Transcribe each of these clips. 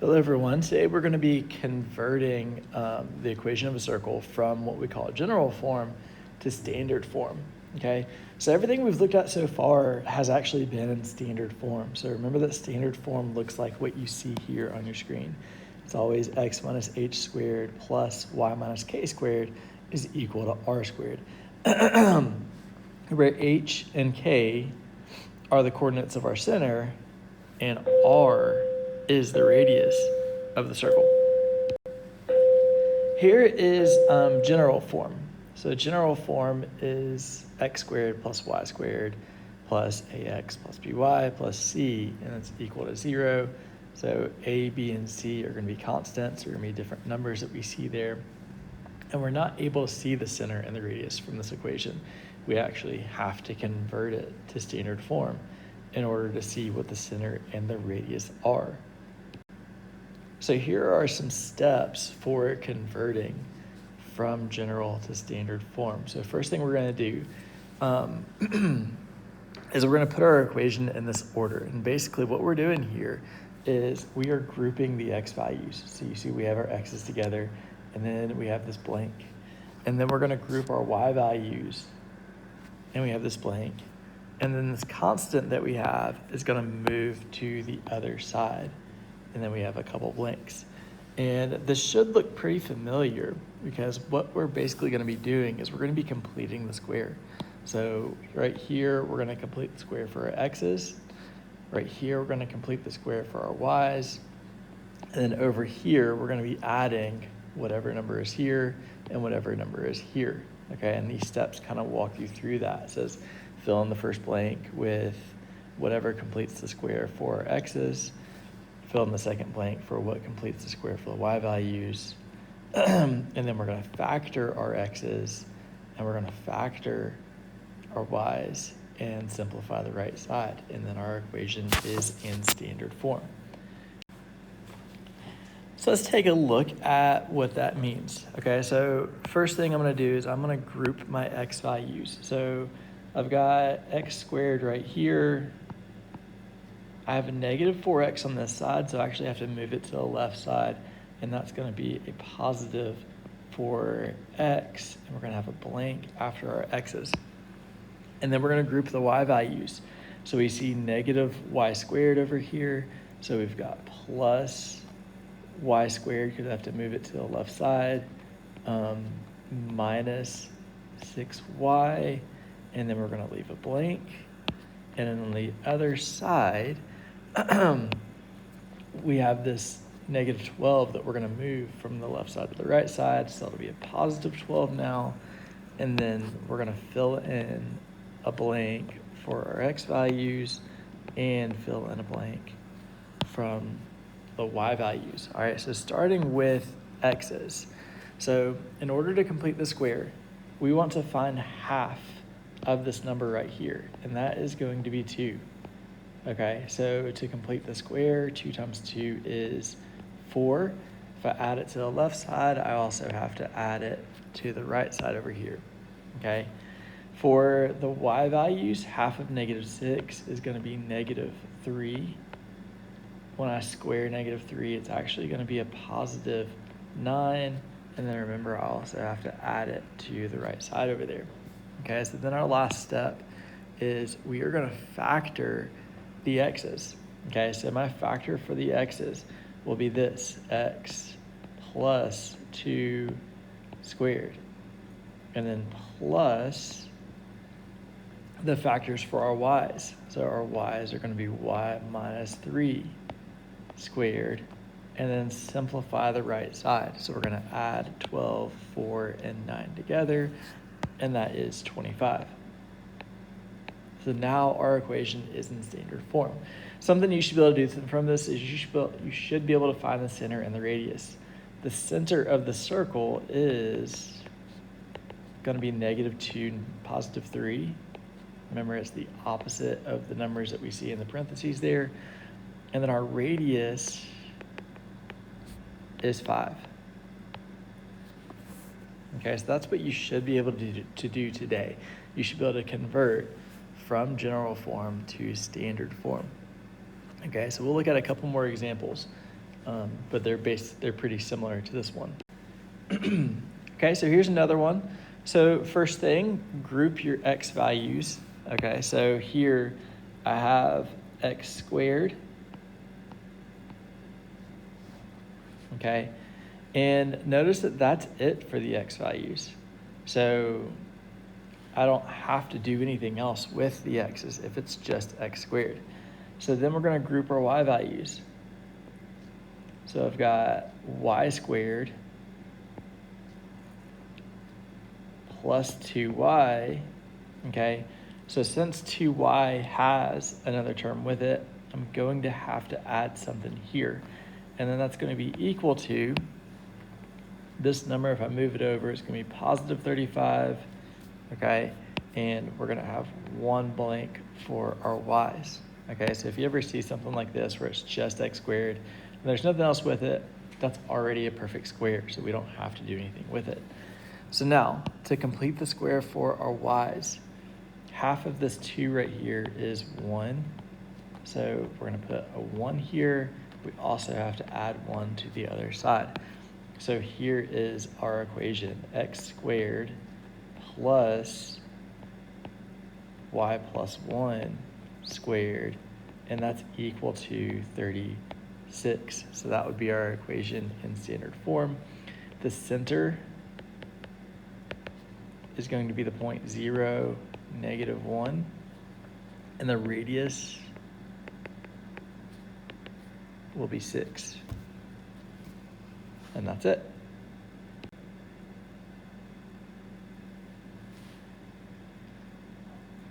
Hello everyone. Today we're going to be converting the equation of a circle from what we call general form to standard form. Okay, so everything we've looked at so far has actually been in standard form. So remember that standard form looks like what you see here on your screen. It's always x minus h squared plus y minus k squared is equal to r squared. Where h and k are the coordinates of our center, and r is the radius of the circle. Here is general form. So general form is x squared plus y squared plus ax plus by plus c, and it's equal to 0. So a, b, and c are going to be constants. There are going to be different numbers that we see there. And we're not able to see the center and the radius from this equation. We actually have to convert it to standard form in order to see what the center and the radius are. So here are some steps for converting from general to standard form. So first thing we're going to do is we're going to put our equation in this order. And basically what we're doing here is we are grouping the x values. So you see we have our x's together, and then we have this blank. And then we're going to group our y values, and we have this blank. And then this constant that we have is going to move to the other side. And then we have a couple blanks. And this should look pretty familiar because what we're basically going to be doing is we're going to be completing the square. So right here, we're going to complete the square for our x's. Right here, we're going to complete the square for our y's. And then over here, we're going to be adding whatever number is here and whatever number is here. Okay, and these steps kind of walk you through that. It says fill in the first blank with whatever completes the square for our x's. Fill in the second blank for what completes the square for the y values. And then we're going to factor our x's, and we're going to factor our y's and simplify the right side. And then our equation is in standard form. So let's take a look at what that means. Okay, so first thing I'm going to do is I'm going to group my x values. So I've got x squared right here. I have a negative 4x on this side, so I actually have to move it to the left side, and that's going to be a positive 4x, and we're going to have a blank after our x's. And then we're going to group the y values. So we see negative y squared over here, so we've got plus y squared because I have to move it to the left side, minus 6y, and then we're going to leave a blank. And then on the other side, we have this negative 12 that we're going to move from the left side to the right side, so it'll be a positive 12 now. And then we're going to fill in a blank for our x values and fill in a blank from the y values. All right, so starting with x's. So in order to complete the square, we want to find half of this number right here, and that is going to be 2. Okay, so to complete the square, 2 times 2 is 4. If I add it to the left side, I also have to add it to the right side over here. Okay, for the y values, half of negative 6 is going to be negative 3. When I square negative 3, it's actually going to be a positive 9. And then remember, I also have to add it to the right side over there. Okay, so then our last step is we are going to factor the x's. Okay, so my factor for the x's will be this, x plus 2 squared. And then plus the factors for our y's. So our y's are going to be y minus 3 squared. And then simplify the right side. So we're going to add 12, 4, and 9 together, and that is 25. So now our equation is in standard form. Something you should be able to do from this is you should be able to find the center and the radius. The center of the circle is going to be negative 2, positive 3. Remember, it's the opposite of the numbers that we see in the parentheses there. And then our radius is 5. Okay, so that's what you should be able to do today. You should be able to convert from general form to standard form. Okay, so we'll look at a couple more examples. but they're pretty similar to this one. Okay, so here's another one. So first thing, group your x values. Okay, so here I have x squared. Okay, and notice that that's it for the x values. So I don't have to do anything else with the x's if it's just x squared. So then we're going to group our y values. So I've got y squared plus 2y, okay? So since 2y has another term with it, I'm going to have to add something here. And then that's going to be equal to this number. If I move it over, it's going to be positive 35, okay? And we're going to have one blank for our y's, okay? So if you ever see something like this where it's just x squared and there's nothing else with it, that's already a perfect square, so we don't have to do anything with it. So now, to complete the square for our y's, half of this 2 right here is 1. So we're going to put a 1 here. We also have to add 1 to the other side. So here is our equation, x squared plus y plus 1 squared, and that's equal to 36. So that would be our equation in standard form. The center is going to be the point 0, -1, and the radius will be 6. And that's it.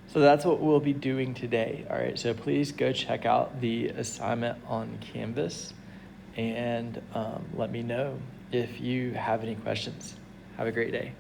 So that's what we'll be doing today. All right, so please go check out the assignment on Canvas and let me know if you have any questions. Have a great day.